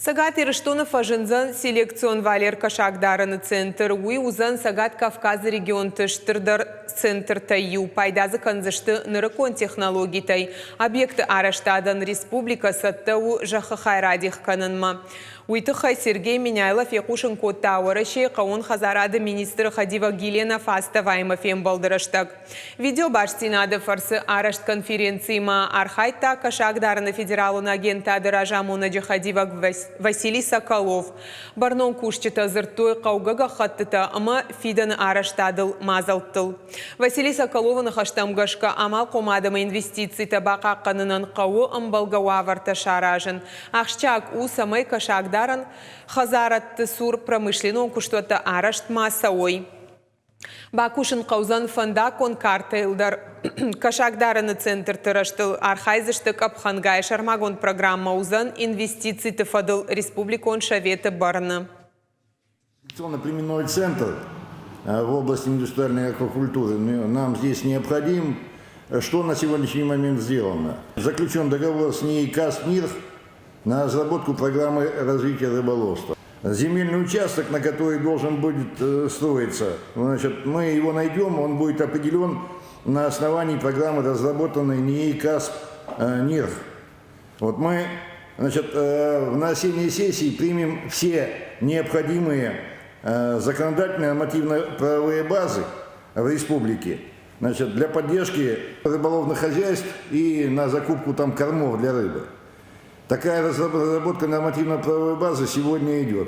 Сагат Ирыштонов ажынзан селекцион Валер Кашакдарыны центр, уй узан Сагат Кавказ регион тыштырдар центр тайю, пайдазы канзышты нырыкон технологий тай, объекты араштадан республика саттау жахы хайрадих канынма. Уйтыхай Сергей Миняйлов якушын код тауырыше қауын хазарады министрі Хадива Гилена Фастоваймофем балдырыштак. Видео баштинады фарсы арашт конференцияма архайта Кашакдарыны федералун агентады ражамуна Хадива Василий Соколов. Барнон кушчыта зыртой қаугага хаттыта ама фиданы араштадыл мазалттыл. Василий Соколовын хаштамгашка амал комадыма инвестиций табақа қанынан қауы амбалгауа варта шаражын. Ақшчак у самай Кашакдарыны хазаратты сур промышленон куштуата арашт масауой. Бакушын қаузан фанда конкарта илдар Кашакдарыны центр тыраштыл архайзыштык апхангай шармагон программа узан инвестиций тыфадыл республикон шавета барны. Инвестиционно-племенной центр в области индустриальной аквакультуры нам здесь необходим. Что на сегодняшний момент сделано? Заключен договор с НИИ «Каспнирх» на разработку программы развития рыболовства. Земельный участок, на который должен будет строиться, значит, мы его найдем, он будет определен на основании программы, разработанной НИИ «Каспнирх». Вот мы, значит, на осенней сессии примем все необходимые законодательные нормативно-правовые базы в республике, значит, для поддержки рыболовных хозяйств и на закупку там кормов для рыбы. Такая разработка нормативно-правовой базы сегодня идет.